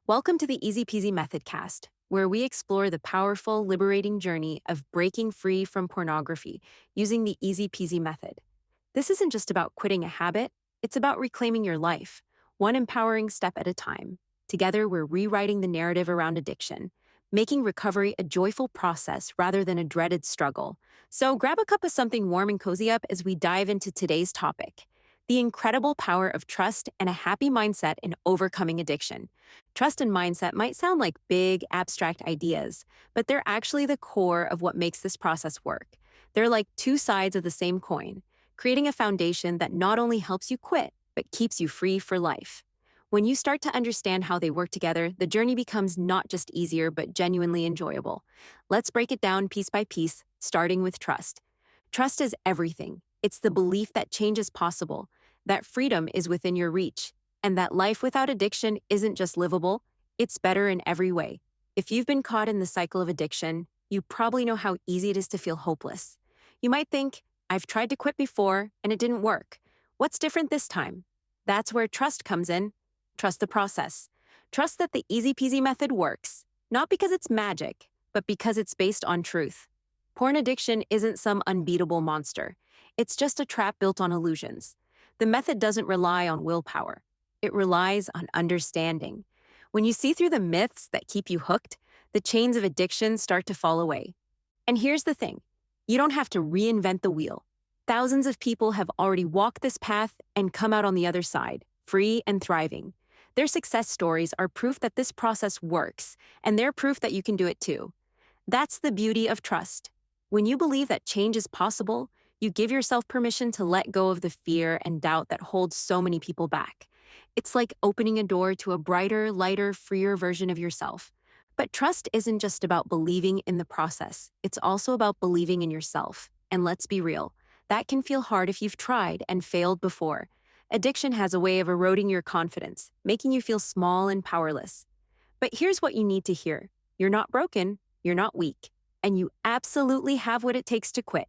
Welcome to the Easy Peasy Methodcast, where we explore the powerful, liberating journey of breaking free from pornography using the Easy Peasy method. This isn't just about quitting a habit, it's about reclaiming your life, one empowering step at a time. Together, we're rewriting the narrative around addiction, making recovery a joyful process rather than a dreaded struggle. So grab a cup of something warm and cozy up as we dive into today's topic: the incredible power of trust and a happy mindset in overcoming addiction. Trust and mindset might sound like big, abstract ideas, but they're actually the core of what makes this process work. They're like two sides of the same coin, creating a foundation that not only helps you quit, but keeps you free for life. When you start to understand how they work together, the journey becomes not just easier, but genuinely enjoyable. Let's break it down piece by piece, starting with trust. Trust is everything. It's the belief that change is possible, that freedom is within your reach, and that life without addiction isn't just livable, it's better in every way. If you've been caught in the cycle of addiction, you probably know how easy it is to feel hopeless. You might think, I've tried to quit before and it didn't work. What's different this time? That's where trust comes in. Trust the process. Trust that the easy peasy method works, not because it's magic, but because it's based on truth. Porn addiction isn't some unbeatable monster. It's just a trap built on illusions. The method doesn't rely on willpower. It relies on understanding. When you see through the myths that keep you hooked, the chains of addiction start to fall away. And here's the thing: you don't have to reinvent the wheel. Thousands of people have already walked this path and come out on the other side, free and thriving. Their success stories are proof that this process works, and they're proof that you can do it too. That's the beauty of trust. When you believe that change is possible, you give yourself permission to let go of the fear and doubt that holds so many people back. It's like opening a door to a brighter, lighter, freer version of yourself. But trust isn't just about believing in the process. It's also about believing in yourself. And let's be real, that can feel hard if you've tried and failed before. Addiction has a way of eroding your confidence, making you feel small and powerless. But here's what you need to hear: you're not broken, you're not weak, and you absolutely have what it takes to quit.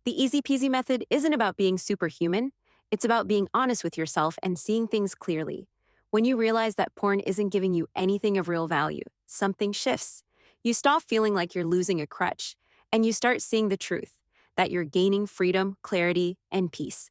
The easy peasy method isn't about being superhuman. It's about being honest with yourself and seeing things clearly. When you realize that porn isn't giving you anything of real value, something shifts. You stop feeling like you're losing a crutch, and you start seeing the truth, that you're gaining freedom, clarity, and peace.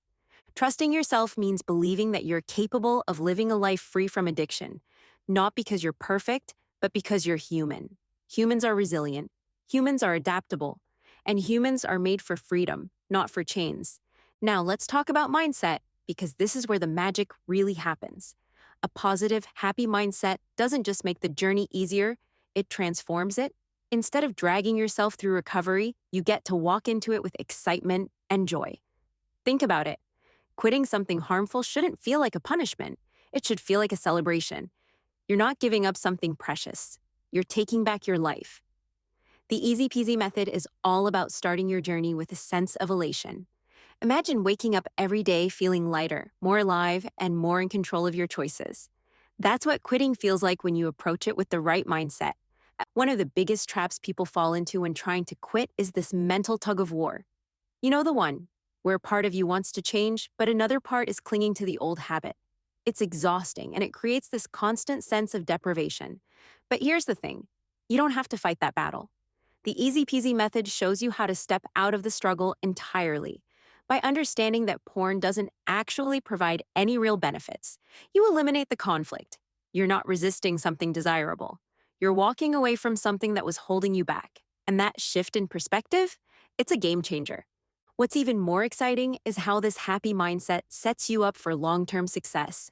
Trusting yourself means believing that you're capable of living a life free from addiction, not because you're perfect, but because you're human. Humans are resilient, humans are adaptable, and humans are made for freedom, not for chains. Now let's talk about mindset, because this is where the magic really happens. A positive, happy mindset doesn't just make the journey easier, it transforms it. Instead of dragging yourself through recovery, you get to walk into it with excitement and joy. Think about it. Quitting something harmful shouldn't feel like a punishment. It should feel like a celebration. You're not giving up something precious. You're taking back your life. The easy peasy method is all about starting your journey with a sense of elation. Imagine waking up every day feeling lighter, more alive, and more in control of your choices. That's what quitting feels like when you approach it with the right mindset. One of the biggest traps people fall into when trying to quit is this mental tug of war. You know the one, where part of you wants to change, but another part is clinging to the old habit. It's exhausting, and it creates this constant sense of deprivation. But here's the thing: you don't have to fight that battle. The easy peasy method shows you how to step out of the struggle entirely. By understanding that porn doesn't actually provide any real benefits, you eliminate the conflict. You're not resisting something desirable. You're walking away from something that was holding you back. And that shift in perspective, it's a game changer. What's even more exciting is how this happy mindset sets you up for long-term success.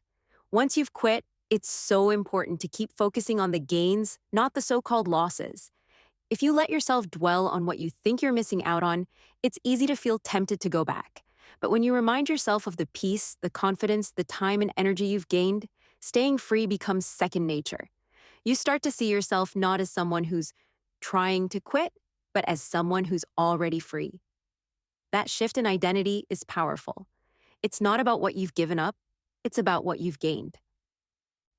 Once you've quit, it's so important to keep focusing on the gains, not the so-called losses. If you let yourself dwell on what you think you're missing out on, it's easy to feel tempted to go back. But when you remind yourself of the peace, the confidence, the time and energy you've gained, staying free becomes second nature. You start to see yourself not as someone who's trying to quit, but as someone who's already free. That shift in identity is powerful. It's not about what you've given up, it's about what you've gained.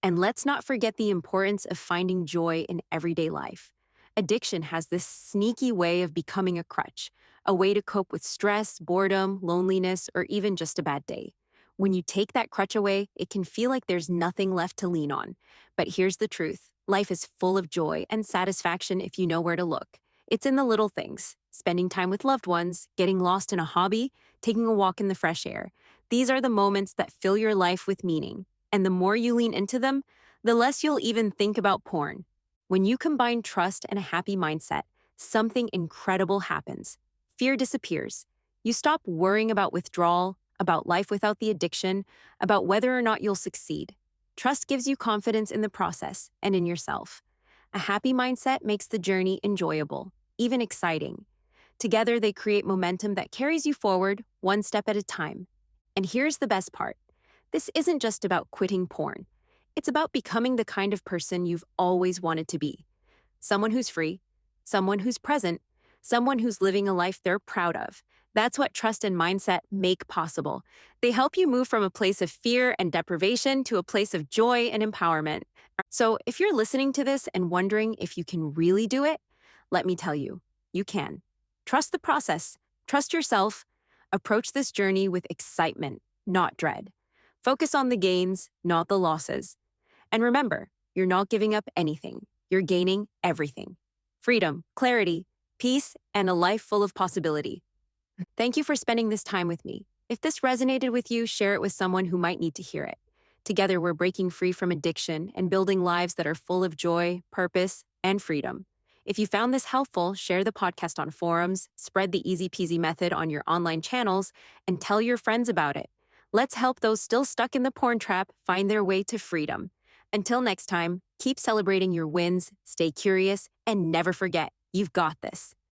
And let's not forget the importance of finding joy in everyday life. Addiction has this sneaky way of becoming a crutch, a way to cope with stress, boredom, loneliness, or even just a bad day. When you take that crutch away, it can feel like there's nothing left to lean on. But here's the truth: life is full of joy and satisfaction if you know where to look. It's in the little things: spending time with loved ones, getting lost in a hobby, taking a walk in the fresh air. These are the moments that fill your life with meaning. And the more you lean into them, the less you'll even think about porn. When you combine trust and a happy mindset, something incredible happens. Fear disappears. You stop worrying about withdrawal, about life without the addiction, about whether or not you'll succeed. Trust gives you confidence in the process and in yourself. A happy mindset makes the journey enjoyable, even exciting. Together, they create momentum that carries you forward one step at a time. And here's the best part: this isn't just about quitting porn. It's about becoming the kind of person you've always wanted to be: someone who's free, someone who's present, someone who's living a life they're proud of. That's what trust and mindset make possible. They help you move from a place of fear and deprivation to a place of joy and empowerment. So, if you're listening to this and wondering if you can really do it, let me tell you, you can. Trust the process, trust yourself, approach this journey with excitement, not dread. Focus on the gains, not the losses. And remember, you're not giving up anything, you're gaining everything: freedom, clarity, peace, and a life full of possibility. Thank you for spending this time with me. If this resonated with you, share it with someone who might need to hear it. Together, we're breaking free from addiction and building lives that are full of joy, purpose, and freedom. If you found this helpful, share the podcast on forums, spread the Easy Peasy method on your online channels, and tell your friends about it. Let's help those still stuck in the porn trap find their way to freedom. Until next time, keep celebrating your wins, stay curious, and never forget, you've got this.